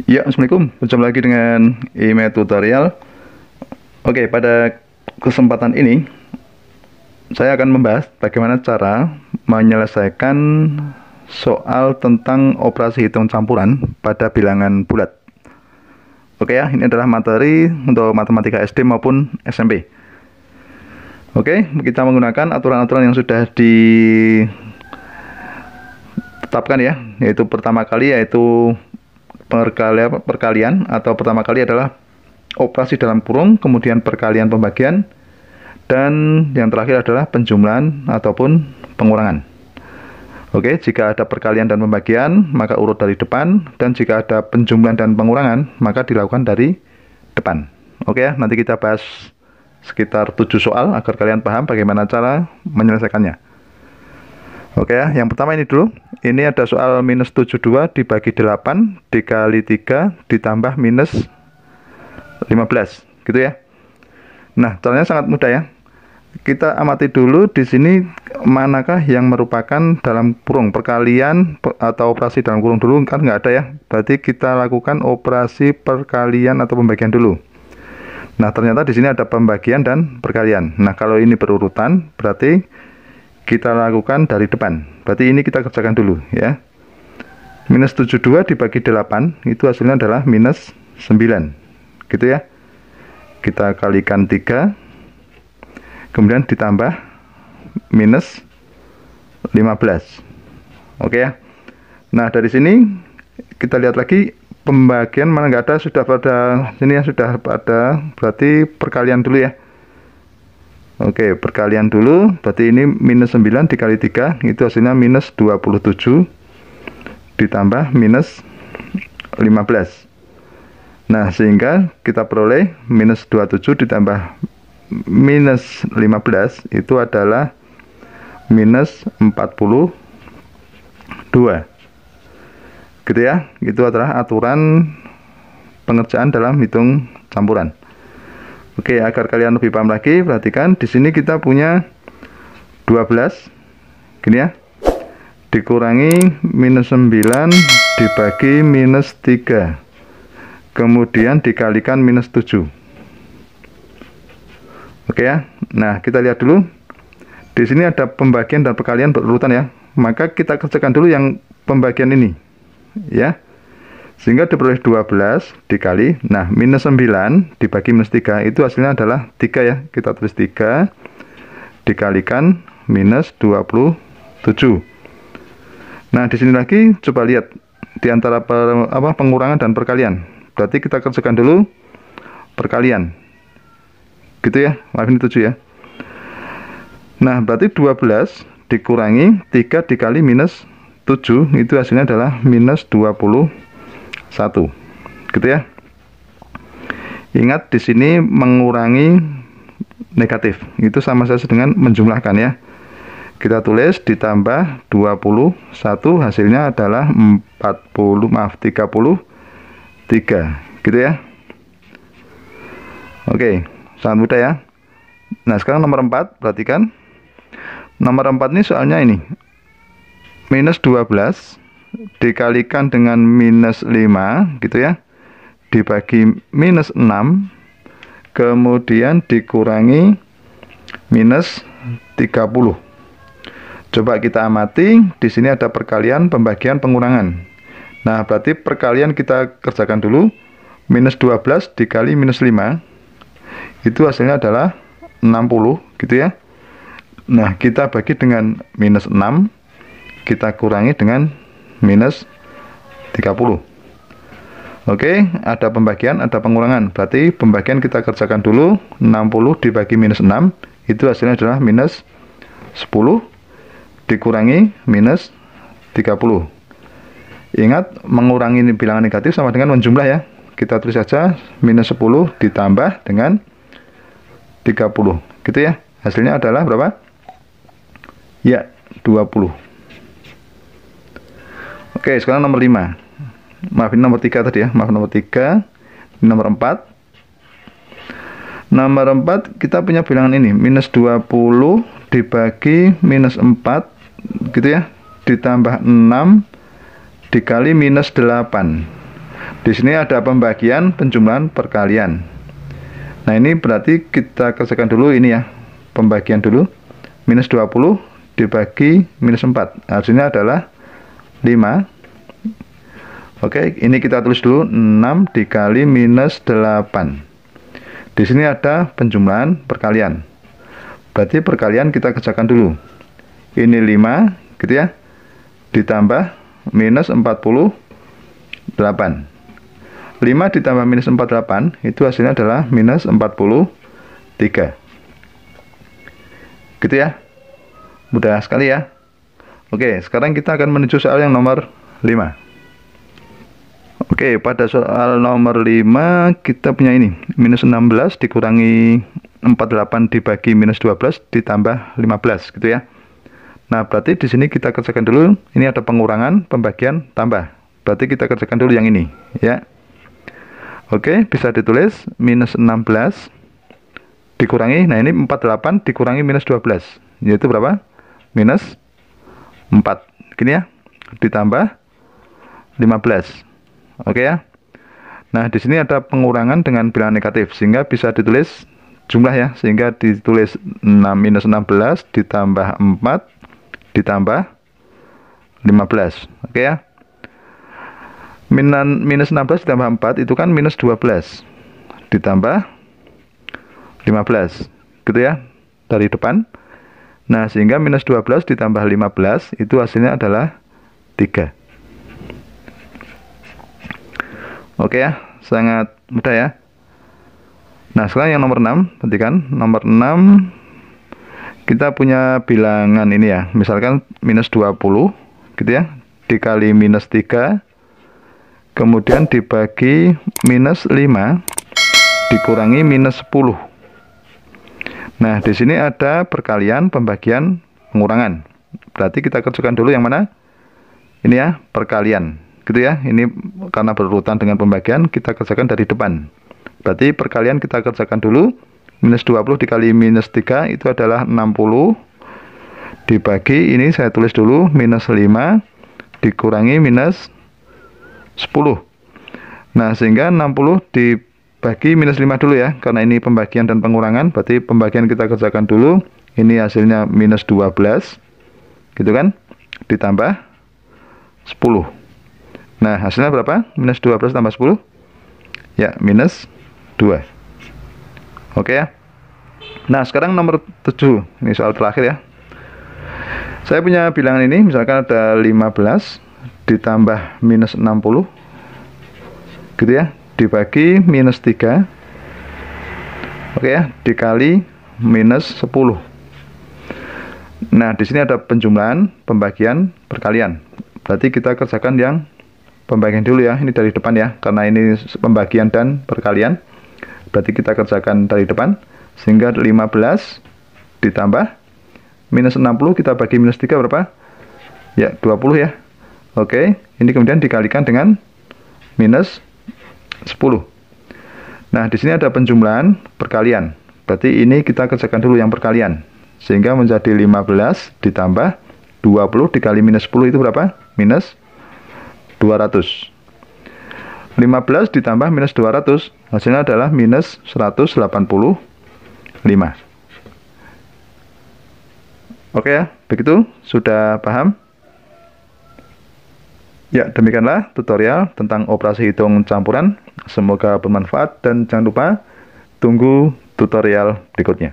Ya, Assalamualaikum. Berjumpa lagi dengan IME Tutorial. Oke, pada kesempatan ini saya akan membahas bagaimana cara menyelesaikan soal tentang operasi hitung campuran pada bilangan bulat. Oke ya, ini adalah materi untuk matematika SD maupun SMP. Oke, kita menggunakan aturan-aturan yang sudah ditetapkan ya, yaitu pertama kali yaitu perkalian atau pertama kali adalah operasi dalam kurung, kemudian perkalian pembagian, dan yang terakhir adalah penjumlahan ataupun pengurangan. Oke, jika ada perkalian dan pembagian maka urut dari depan, dan jika ada penjumlahan dan pengurangan maka dilakukan dari depan. Oke ya, nanti kita bahas sekitar 7 soal agar kalian paham bagaimana cara menyelesaikannya. Oke ya, yang pertama ini dulu. Ini ada soal minus 72 dibagi 8 dikali 3 ditambah minus 15, gitu ya. Nah, caranya sangat mudah ya. Kita amati dulu di sini manakah yang merupakan dalam kurung, perkalian atau operasi dalam kurung dulu, kan nggak ada ya. Berarti kita lakukan operasi perkalian atau pembagian dulu. Nah, ternyata di sini ada pembagian dan perkalian. Nah, kalau ini berurutan berarti kita lakukan dari depan. Berarti ini kita kerjakan dulu ya. Minus 72 dibagi 8 itu hasilnya adalah minus 9, gitu ya. Kita kalikan 3, kemudian ditambah minus 15. Oke ya. Nah, dari sini kita lihat lagi pembagian mana nggak ada, sudah pada sini ya, sudah pada, berarti perkalian dulu ya. Oke, perkalian dulu, berarti ini minus 9 dikali 3, itu hasilnya minus 27, ditambah minus 15. Nah, sehingga kita peroleh minus 27 ditambah minus 15, itu adalah minus 42. Gitu ya, itu adalah aturan pengerjaan dalam hitung campuran. Oke, agar kalian lebih paham lagi, perhatikan di sini kita punya 12 gini ya, dikurangi minus 9 dibagi minus 3, kemudian dikalikan minus 7. Oke ya. Nah, kita lihat dulu di sini ada pembagian dan perkalian berurutan ya, maka kita kerjakan dulu yang pembagian ini ya, sehingga diperoleh 12 dikali, nah minus 9 dibagi minus 3 itu hasilnya adalah 3 ya. Kita tulis 3 dikalikan minus 27. Nah, di sini lagi coba lihat di antara pengurangan dan perkalian. Berarti kita kerjakan dulu perkalian, gitu ya. Maaf, ini 7 ya. Nah, berarti 12 dikurangi 3 dikali minus 7 itu hasilnya adalah minus 21, gitu ya. Ingat di sini mengurangi negatif itu sama saja dengan menjumlahkan ya. Kita tulis ditambah 21 hasilnya adalah 33, gitu ya. Oke, sangat mudah ya. Nah, sekarang nomor 4, perhatikan. Nomor 4 ini soalnya ini minus 12 dikalikan dengan minus 5, gitu ya, dibagi minus 6, kemudian dikurangi minus 30. Coba kita amati, di sini ada perkalian, pembagian, pengurangan. Nah, berarti perkalian kita kerjakan dulu. Minus 12 dikali minus 5 itu hasilnya adalah 60, gitu ya. Nah, kita bagi dengan minus 6, kita kurangi dengan minus 30. Oke, ada pembagian, ada pengurangan. Berarti pembagian kita kerjakan dulu. 60 dibagi minus 6 itu hasilnya adalah minus 10 dikurangi minus 30. Ingat, mengurangi bilangan negatif sama dengan menjumlah ya. Kita tulis saja minus 10 ditambah dengan 30, gitu ya. Hasilnya adalah berapa? Ya, 20. Oke, sekarang nomor 5. Maaf, ini nomor 3 tadi ya. Maaf, nomor 3. Ini nomor 4. Nomor 4 kita punya bilangan ini, minus 20 dibagi minus 4, gitu ya, ditambah 6 dikali minus 8. Di sini ada pembagian, penjumlahan, perkalian. Nah, ini berarti kita kerjakan dulu ini ya. Pembagian dulu. Minus 20 dibagi minus 4. Hasilnya adalah 5. Oke, ini kita tulis dulu 6 dikali minus 8. Di sini ada penjumlahan, perkalian. Berarti perkalian kita kerjakan dulu. Ini 5, gitu ya. Ditambah minus 48. 5 ditambah minus 48 itu hasilnya adalah minus 43. Gitu ya. Mudah sekali ya. Oke, sekarang kita akan menuju soal yang nomor 5. Oke, pada soal nomor 5 kita punya ini. Minus 16 dikurangi 48 dibagi minus 12 ditambah 15, gitu ya. Nah, berarti di sini kita kerjakan dulu. Ini ada pengurangan, pembagian, tambah. Berarti kita kerjakan dulu yang ini, ya. Oke, bisa ditulis minus 16 dikurangi, nah ini 48 dikurangi minus 12, yaitu berapa? Minus 4, gini ya, ditambah 15. Oke ya. Nah, di sini ada pengurangan dengan bilangan negatif, sehingga bisa ditulis jumlah ya, sehingga ditulis minus 16 ditambah 4 ditambah 15. Oke ya. Minus 16 ditambah 4 itu kan minus 12 ditambah 15, gitu ya, dari depan. Nah, sehingga minus 12 ditambah 15 itu hasilnya adalah 3. Oke ya, sangat mudah ya. Nah, sekarang yang nomor 6, perhatikan. Nomor 6 kita punya bilangan ini ya, misalkan minus 20, gitu ya, dikali minus 3, kemudian dibagi minus 5 dikurangi minus 10. Nah, di sini ada perkalian, pembagian, pengurangan. Berarti kita kerjakan dulu yang mana? Ini ya, perkalian. Gitu ya. Ini karena berurutan dengan pembagian, kita kerjakan dari depan. Berarti perkalian kita kerjakan dulu. Minus 20 dikali minus 3 itu adalah 60. Dibagi, ini saya tulis dulu, minus 5 dikurangi minus 10. Nah, sehingga 60 dibagi minus 5 dulu ya, karena ini pembagian dan pengurangan. Berarti pembagian kita kerjakan dulu. Ini hasilnya minus 12, gitu kan, ditambah 10. Nah, hasilnya berapa? Minus 12 tambah 10 ya, minus 2. Oke ya. Nah, sekarang nomor 7. Ini soal terakhir ya. Saya punya bilangan ini, misalkan ada 15 ditambah minus 60, gitu ya, dibagi minus 3, oke ya, dikali minus 10. Nah, di sini ada penjumlahan, pembagian, perkalian. Berarti kita kerjakan yang pembagian dulu ya, ini dari depan ya, karena ini pembagian dan perkalian. Berarti kita kerjakan dari depan, sehingga 15 ditambah minus 60 kita bagi minus 3 berapa? Ya, 20 ya. Oke, ini kemudian dikalikan dengan minus 10. Nah, di sini ada penjumlahan, perkalian. Berarti ini kita kerjakan dulu yang perkalian. Sehingga menjadi 15 ditambah 20 dikali minus 10 itu berapa? Minus 200. 15 ditambah minus 200, hasilnya adalah minus 185. Oke ya, begitu? Sudah paham? Ya, demikianlah tutorial tentang operasi hitung campuran. Semoga bermanfaat dan jangan lupa tunggu tutorial berikutnya.